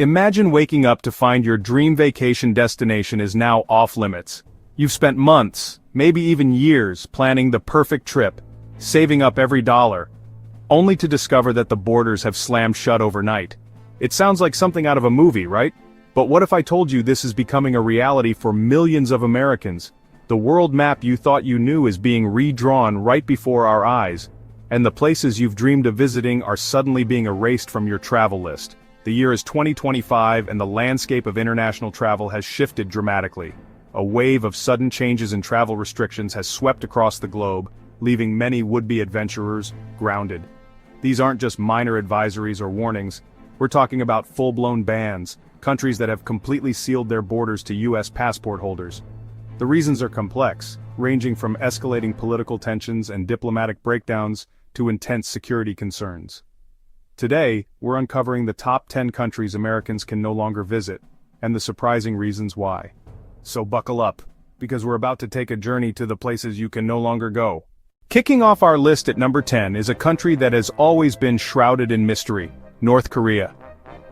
Imagine waking up to find your dream vacation destination is now off-limits. You've spent months, maybe even years, planning the perfect trip, saving up every dollar, only to discover that the borders have slammed shut overnight. It sounds like something out of a movie, right? But what if I told you this is becoming a reality for millions of Americans? The world map you thought you knew is being redrawn right before our eyes, and the places you've dreamed of visiting are suddenly being erased from your travel list. The year is 2025 and the landscape of international travel has shifted dramatically. A wave of sudden changes in travel restrictions has swept across the globe, leaving many would-be adventurers grounded. These aren't just minor advisories or warnings. We're talking about full-blown bans, countries that have completely sealed their borders to US passport holders. The reasons are complex, ranging from escalating political tensions and diplomatic breakdowns to intense security concerns. Today, we're uncovering the top 10 countries Americans can no longer visit, and the surprising reasons why. So buckle up, because we're about to take a journey to the places you can no longer go. Kicking off our list at number 10 is a country that has always been shrouded in mystery, North Korea.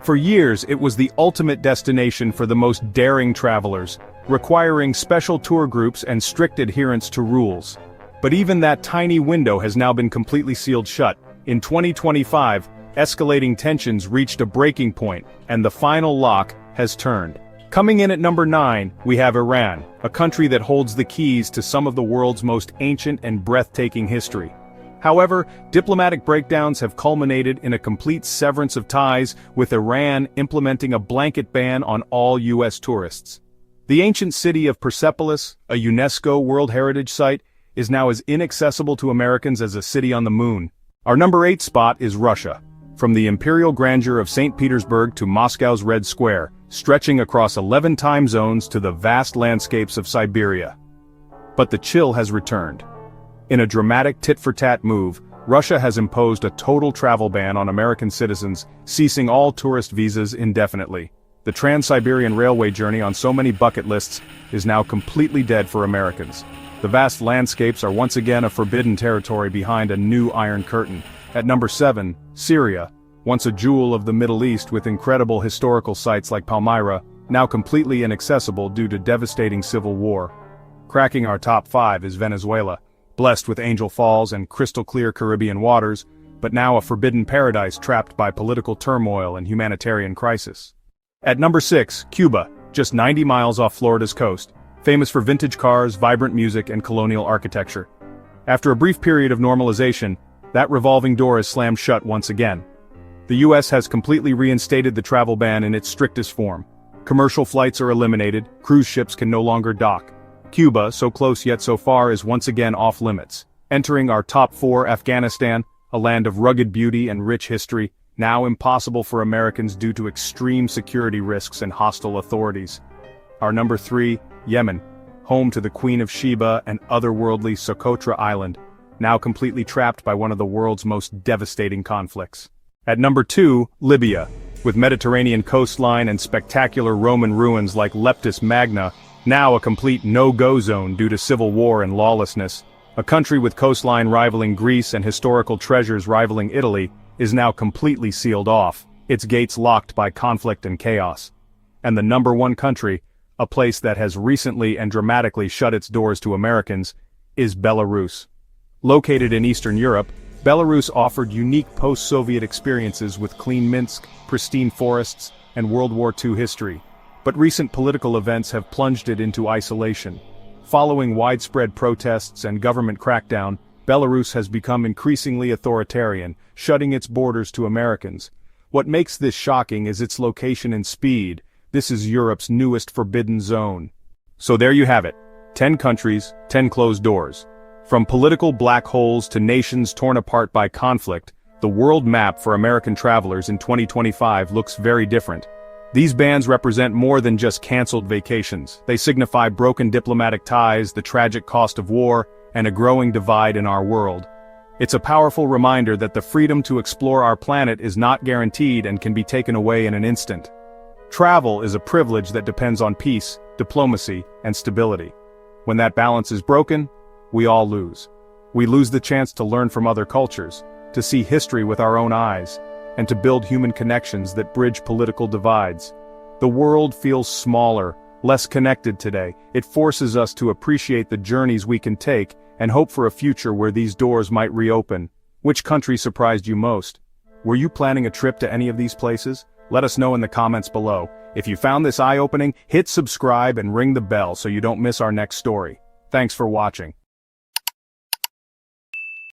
For years, it was the ultimate destination for the most daring travelers, requiring special tour groups and strict adherence to rules. But even that tiny window has now been completely sealed shut. In 2025, escalating tensions reached a breaking point, and the final lock has turned. Coming in at number 9, we have Iran, a country that holds the keys to some of the world's most ancient and breathtaking history. However, diplomatic breakdowns have culminated in a complete severance of ties, with Iran implementing a blanket ban on all US tourists. The ancient city of Persepolis, a UNESCO World Heritage Site, is now as inaccessible to Americans as a city on the moon. Our number 8 spot is Russia. From the imperial grandeur of St. Petersburg to Moscow's Red Square, stretching across 11 time zones to the vast landscapes of Siberia. But the chill has returned. In a dramatic tit-for-tat move, Russia has imposed a total travel ban on American citizens, ceasing all tourist visas indefinitely. The Trans-Siberian Railway journey on so many bucket lists is now completely dead for Americans. The vast landscapes are once again a forbidden territory behind a new Iron Curtain. At number 7, Syria, once a jewel of the Middle East with incredible historical sites like Palmyra, now completely inaccessible due to devastating civil war. Cracking our top 5 is Venezuela, blessed with Angel Falls and crystal-clear Caribbean waters, but now a forbidden paradise trapped by political turmoil and humanitarian crisis. At number 6, Cuba, just 90 miles off Florida's coast, famous for vintage cars, vibrant music, and colonial architecture. After a brief period of normalization, that revolving door is slammed shut once again. The US has completely reinstated the travel ban in its strictest form. Commercial flights are eliminated, cruise ships can no longer dock. Cuba, so close yet so far, is once again off limits. Entering our top 4, Afghanistan, a land of rugged beauty and rich history, now impossible for Americans due to extreme security risks and hostile authorities. Our number 3, Yemen, home to the Queen of Sheba and otherworldly Socotra Island, now completely trapped by one of the world's most devastating conflicts. At number 2, Libya, with Mediterranean coastline and spectacular Roman ruins like Leptis Magna, now a complete no-go zone due to civil war and lawlessness. A country with coastline rivaling Greece and historical treasures rivaling Italy is now completely sealed off, its gates locked by conflict and chaos. And the number 1 country, a place that has recently and dramatically shut its doors to Americans, is Belarus. Located in Eastern Europe, Belarus offered unique post-Soviet experiences with clean Minsk, pristine forests, and World War II history. But recent political events have plunged it into isolation. Following widespread protests and government crackdown, Belarus has become increasingly authoritarian, shutting its borders to Americans. What makes this shocking is its location and speed. This is Europe's newest forbidden zone. So there you have it. 10 countries, 10 closed doors. From political black holes to nations torn apart by conflict, the world map for American travelers in 2025 looks very different. These bans represent more than just canceled vacations. They signify broken diplomatic ties, the tragic cost of war, and a growing divide in our world. It's a powerful reminder that the freedom to explore our planet is not guaranteed and can be taken away in an instant. Travel is a privilege that depends on peace, diplomacy, and stability. When that balance is broken, we all lose. We lose the chance to learn from other cultures, to see history with our own eyes, and to build human connections that bridge political divides. The world feels smaller, less connected today. It forces us to appreciate the journeys we can take and hope for a future where these doors might reopen. Which country surprised you most? Were you planning a trip to any of these places? Let us know in the comments below. If you found this eye-opening, hit subscribe and ring the bell so you don't miss our next story. Thanks for watching.